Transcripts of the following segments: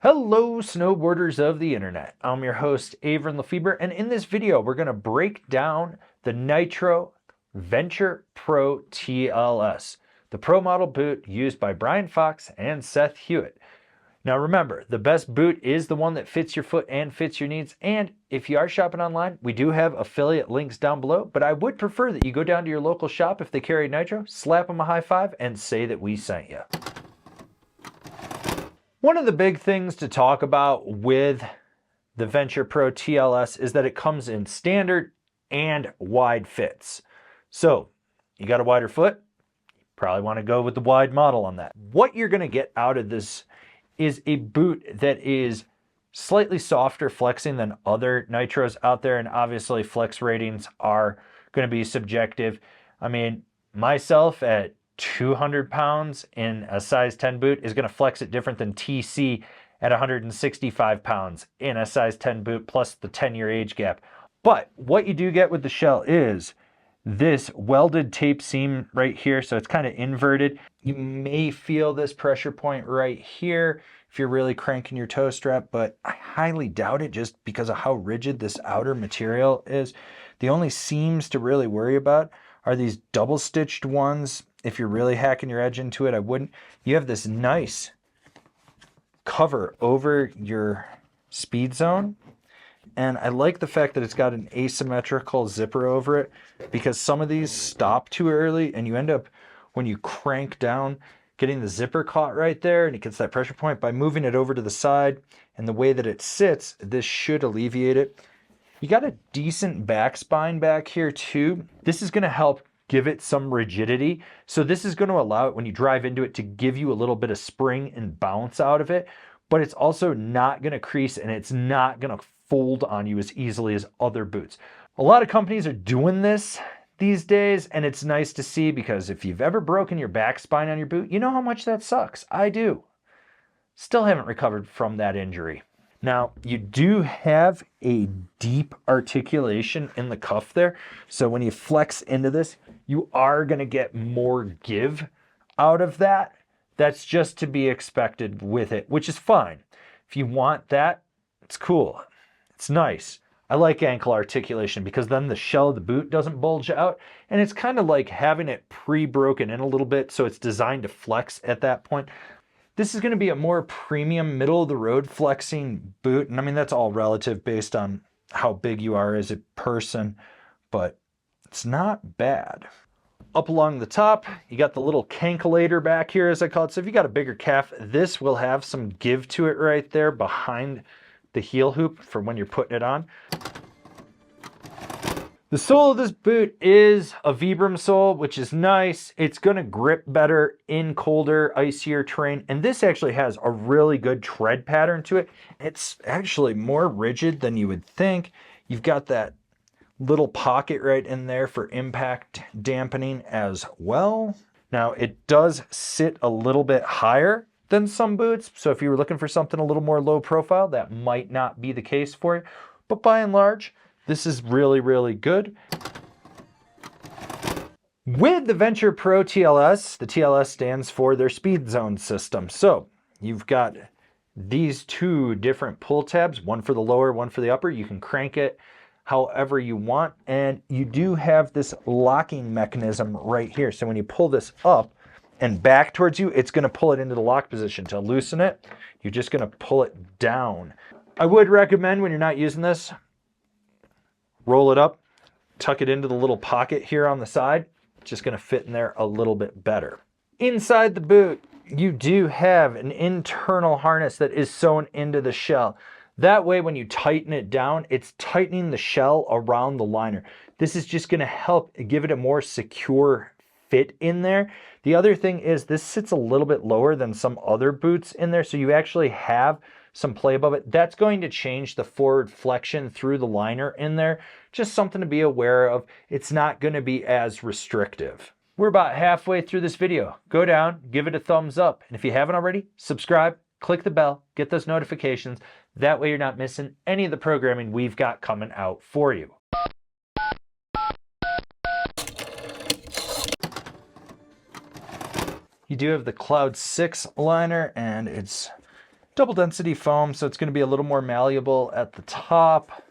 Hello, snowboarders of the internet. I'm your host, Avran LeFeber, and in this video, we're going to break down the Nitro Venture Pro TLS, the pro model boot used by Brian Fox and Seth Hewitt. Now remember, the best boot is the one that fits your foot and fits your needs, and if you are shopping online, we do have affiliate links down below, but I would prefer that you go down to your local shop if they carry Nitro, slap them a high five, and say that we sent you. One of the big things to talk about with the Venture Pro TLS is that it comes in standard and wide fits. So you got a wider foot, you probably want to go with the wide model on that. What you're going to get out of this is a boot that is slightly softer flexing than other Nitros out there, and obviously flex ratings are going to be subjective. I mean, myself at 200 pounds in a size 10 boot is going to flex it different than TC at 165 pounds in a size 10 boot, plus the 10-year age gap. But what you do get with the shell is this welded tape seam right here, so it's kind of inverted. You may feel this pressure point right here if you're really cranking your toe strap, but I highly doubt it just because of how rigid this outer material is. The only seams to really worry about are these double stitched ones. If you're really hacking your edge into it, I wouldn't. You have this nice cover over your speed zone. And I like the fact that it's got an asymmetrical zipper over it, because some of these stop too early and you end up, when you crank down, getting the zipper caught right there and it gets that pressure point. By moving it over to the side and the way that it sits, this should alleviate it. You got a decent back spine back here too. This is going to help give it some rigidity. So this is going to allow it, when you drive into it, to give you a little bit of spring and bounce out of it, but it's also not going to crease and it's not going to fold on you as easily as other boots. A lot of companies are doing this these days, and it's nice to see, because if you've ever broken your back spine on your boot, you know how much that sucks. I do. Still haven't recovered from that injury. Now, you do have a deep articulation in the cuff there. So when you flex into this, you are going to get more give out of that. That's just to be expected with it, which is fine. If you want that, it's cool. It's nice. I like ankle articulation because then the shell of the boot doesn't bulge out. And it's kind of like having it pre-broken in a little bit, so it's designed to flex at that point. This is going to be a more premium, middle-of-the-road flexing boot. And I mean, that's all relative based on how big you are as a person, but it's not bad. Up along the top, you got the little cankulator back here, as I call it. So if you got a bigger calf, this will have some give to it right there behind the heel hoop for when you're putting it on. The sole of this boot is a Vibram sole, which is nice. It's going to grip better in colder, icier terrain. And this actually has a really good tread pattern to it. It's actually more rigid than you would think. You've got that little pocket right in there for impact dampening as well. Now, it does sit a little bit higher than some boots. So if you were looking for something a little more low profile, that might not be the case for you. But by and large, this is really, really good. With the Venture Pro TLS, the TLS stands for their speed zone system. So you've got these two different pull tabs, one for the lower, one for the upper. You can crank it however you want. And you do have this locking mechanism right here. So when you pull this up and back towards you, it's going to pull it into the lock position. To loosen it, you're just going to pull it down. I would recommend, when you're not using this, roll it up, tuck it into the little pocket here on the side. It's just going to fit in there a little bit better. Inside the boot, you do have an internal harness that is sewn into the shell. That way, when you tighten it down, it's tightening the shell around the liner. This is just going to help give it a more secure fit in there. The other thing is this sits a little bit lower than some other boots in there, so you actually have some play above it. That's going to change the forward flexion through the liner in there. Just something to be aware of. It's not going to be as restrictive. We're about halfway through this video. Go down, give it a thumbs up. And if you haven't already, subscribe, click the bell, get those notifications. That way you're not missing any of the programming we've got coming out for you. You do have the Cloud 6 liner, and it's double density foam, so it's going to be a little more malleable at the top,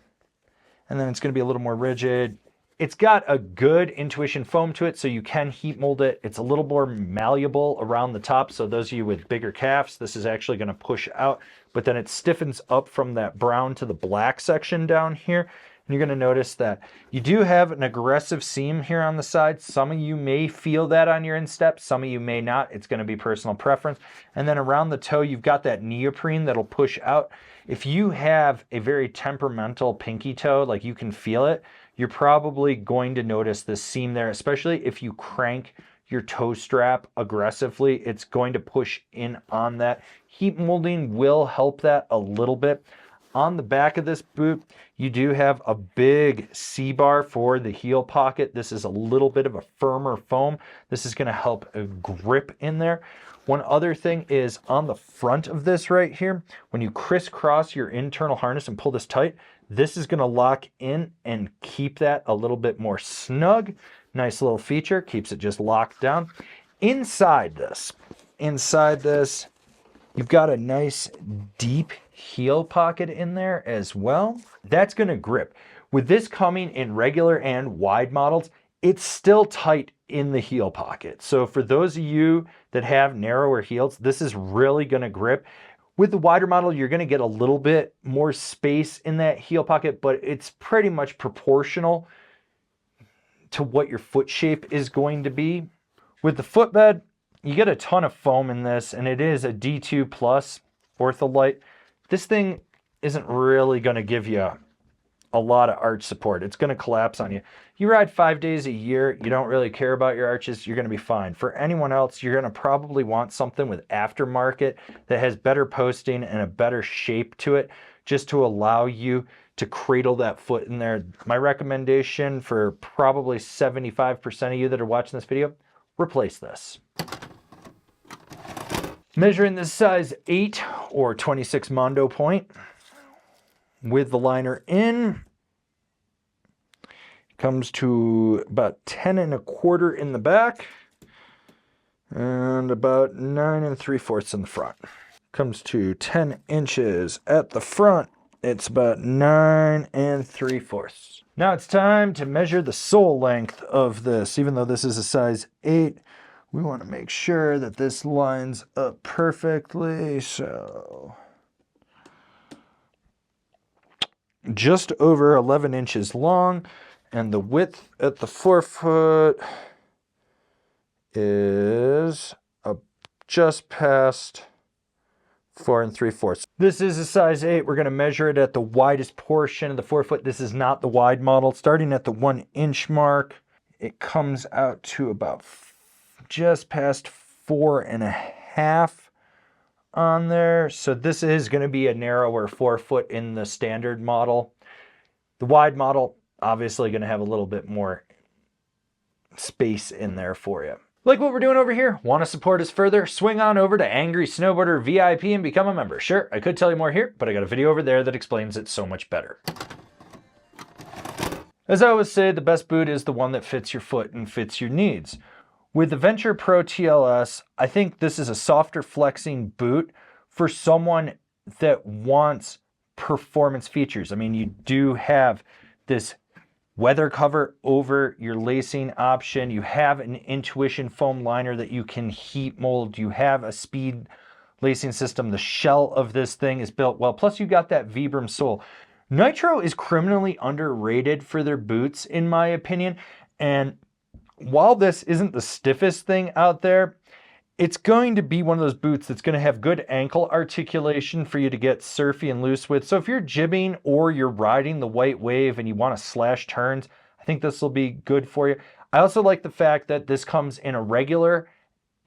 and then it's going to be a little more rigid. It's got a good intuition foam to it, so you can heat mold it. It's a little more malleable around the top, so those of you with bigger calves, this is actually going to push out, but then it stiffens up from that brown to the black section down here. And you're going to notice that you do have an aggressive seam here on the side. Some of you may feel that on your instep, some of you may not. It's going to be personal preference. And then around the toe, you've got that neoprene that'll push out. If you have a very temperamental pinky toe, like you can feel it, you're probably going to notice this seam there, especially if you crank your toe strap aggressively. It's going to push in on that. Heat molding will help that a little bit. On the back of this boot, you do have a big C-bar for the heel pocket. This is a little bit of a firmer foam. This is going to help a grip in there. One other thing is on the front of this right here, when you crisscross your internal harness and pull this tight, this is going to lock in and keep that a little bit more snug. Nice little feature, keeps it just locked down. Inside this, you've got a nice deep heel pocket in there as well. That's going to grip. With this coming in regular and wide models, it's still tight in the heel pocket. So for those of you that have narrower heels, this is really going to grip. With the wider model, you're going to get a little bit more space in that heel pocket, but it's pretty much proportional to what your foot shape is going to be. With the footbed, you get a ton of foam in this, and it is a D2 plus ortholite. This thing isn't really going to give you a lot of arch support. It's going to collapse on you. You ride 5 days a year, you don't really care about your arches, you're going to be fine. For anyone else, you're going to probably want something with aftermarket that has better posting and a better shape to it, just to allow you to cradle that foot in there. My recommendation for probably 75% of you that are watching this video, replace this. Measuring this size 8 or 26 Mondo point with the liner in, comes to about 10 1/4 in the back and about 9 3/4 in the front. Comes to 10 inches at the front. It's about 9 3/4. Now it's time to measure the sole length of this. Even though this is a size 8, we want to make sure that this lines up perfectly. So just over 11 inches long, and the width at the forefoot is just past 4 3/4. This is a size 8. We're going to measure it at the widest portion of the forefoot. This is not the wide model. Starting at the 1 inch mark, it comes out to about just past 4 1/2 on there. So this is going to be a narrower forefoot in the standard model. The wide model, obviously going to have a little bit more space in there for you. Like what we're doing over here? Want to support us further? Swing on over to Angry Snowboarder VIP and become a member. Sure, I could tell you more here, but I got a video over there that explains it so much better. As I always say, the best boot is the one that fits your foot and fits your needs. With the Venture Pro TLS, I think this is a softer flexing boot for someone that wants performance features. I mean, you do have this weather cover over your lacing option. You have an intuition foam liner that you can heat mold. You have a speed lacing system. The shell of this thing is built well. Plus you got that Vibram sole. Nitro is criminally underrated for their boots, in my opinion. And while this isn't the stiffest thing out there, it's going to be one of those boots that's going to have good ankle articulation for you to get surfy and loose with. So if you're jibbing or you're riding the white wave and you want to slash turns, I think this will be good for you. I also like the fact that this comes in a regular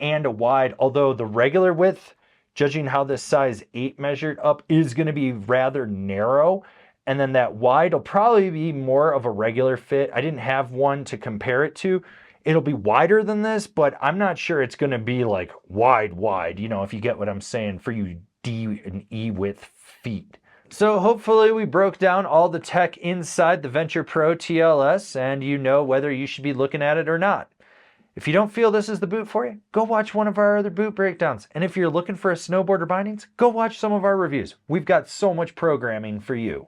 and a wide, although the regular width, judging how this size 8 measured up, is going to be rather narrow. And then that wide will probably be more of a regular fit. I didn't have one to compare it to. It'll be wider than this, but I'm not sure it's going to be like wide, you know, if you get what I'm saying, for you D and E width feet. So hopefully we broke down all the tech inside the Venture Pro TLS and you know whether you should be looking at it or not. If you don't feel this is the boot for you, go watch one of our other boot breakdowns. And if you're looking for a snowboard or bindings, go watch some of our reviews. We've got so much programming for you.